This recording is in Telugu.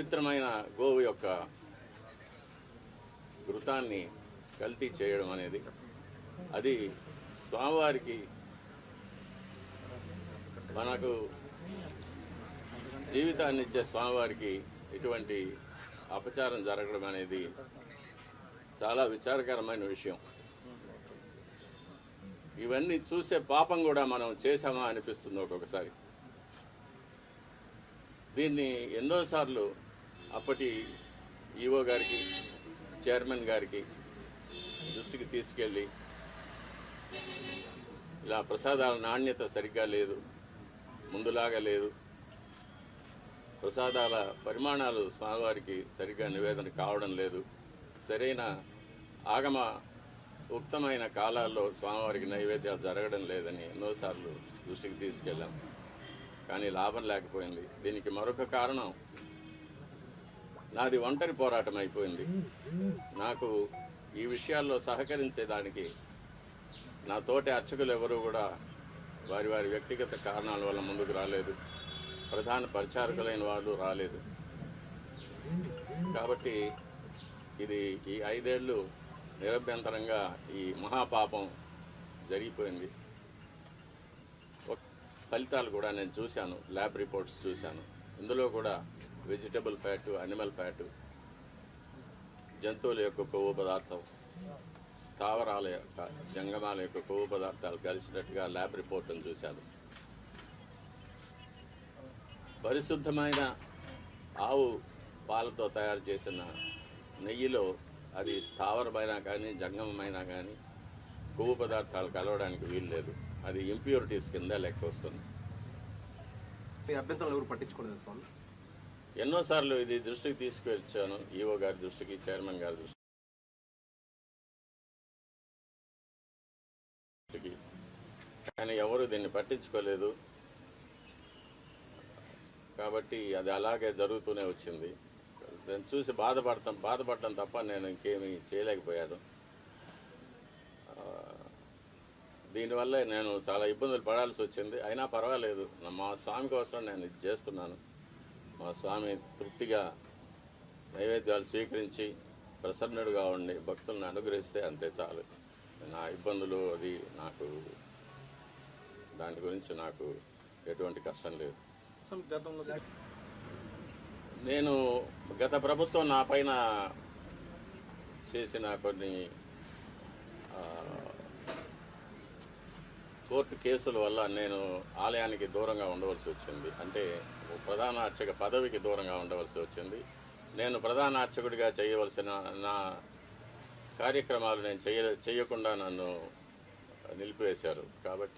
పవిత్రమైన గోవు యొక్క ఘృతాన్ని కల్తీ చేయడం అనేది అది స్వామివారికి మనకు జీవితాన్ని ఇచ్చే స్వామివారికి ఇటువంటి అపచారం జరగడం అనేది చాలా విచారకరమైన విషయం. ఇవన్నీ చూసే పాపం కూడా మనం చేశామా అనిపిస్తుంది ఒక్కొక్కసారి. దీన్ని ఎన్నోసార్లు అప్పటి ఈవో గారికి, చైర్మన్ గారికి దృష్టికి తీసుకెళ్ళి ఇలా ప్రసాదాల నాణ్యత సరిగ్గా లేదు, ముందులాగా లేదు, ప్రసాదాల పరిమాణాలు స్వామివారికి సరిగ్గా నివేదన కావడం లేదు, సరైన ఆగమ ఉక్తమైన కాలాల్లో స్వామివారికి నైవేద్యాలు జరగడం లేదని ఎన్నోసార్లు దృష్టికి తీసుకెళ్ళాం. కానీ లాభం లేకపోయింది. దీనికి మరొక కారణం నాది ఒంటరి పోరాటం అయిపోయింది. నాకు ఈ విషయాల్లో సహకరించేదానికి నా తోటి అర్చకులు ఎవరూ కూడా వారి వారి వ్యక్తిగత కారణాల వల్ల ముందుకు రాలేదు. ప్రధాన పరిచారకులైన వాళ్ళు రాలేదు. కాబట్టి ఇది ఈ 5 ఏళ్ళు నిరభ్యంతరంగా ఈ మహాపాపం జరిగిపోయింది. ఫలితాలు కూడా నేను చూశాను, ల్యాబ్ రిపోర్ట్స్ చూశాను. ఇందులో కూడా వెజిటబుల్ ఫ్యాటు, అనిమల్ ఫ్యాటు, జంతువుల యొక్క కొవ్వు పదార్థం, స్థావరాల యొక్క జంగమాల యొక్క కొవ్వు పదార్థాలు కలిసినట్టుగా ల్యాబ్ రిపోర్ట్ను చూశాను. పరిశుద్ధమైన ఆవు పాలతో తయారు చేసిన నెయ్యిలో అది స్థావరమైనా కానీ జంగమైనా కానీ కొవ్వు పదార్థాలు కలవడానికి వీలు లేదు. అది ఇంప్యూరిటీస్ కింద లెక్క వస్తుంది. ఎన్నోసార్లు ఇది దృష్టికి తీసుకువచ్చాను, ఈవో గారి దృష్టికి, చైర్మన్ గారి దృష్టికి, కానీ ఎవరు దీన్ని పట్టించుకోలేదు. కాబట్టి అది అలాగే జరుగుతూనే వచ్చింది. నేను చూసి బాధపడటం తప్ప నేను ఇంకేమీ చేయలేకపోయాను. దీనివల్ల నేను చాలా ఇబ్బందులు పడాల్సి వచ్చింది. అయినా పర్వాలేదు, మా స్వామి కోసం నేను ఇది చేస్తున్నాను. మా స్వామి తృప్తిగా నైవేద్యాలు స్వీకరించి ప్రసన్నుడుగా ఉండి భక్తులను అనుగ్రహిస్తే అంతే చాలు. నా ఇబ్బందులు అది నాకు దాని గురించి నాకు ఎటువంటి కష్టం లేదు. నేను గత ప్రభుత్వం నా పైన చేసిన కొన్ని కోర్టు కేసుల వల్ల నేను ఆలయానికి దూరంగా ఉండవలసి వచ్చింది. అంటే ప్రధాన అర్చక పదవికి దూరంగా ఉండవలసి వచ్చింది. నేను ప్రధాన అర్చకుడిగా చేయవలసిన నా కార్యక్రమాలు నేను చేయకుండా నన్ను నిలిపివేశారు. కాబట్టి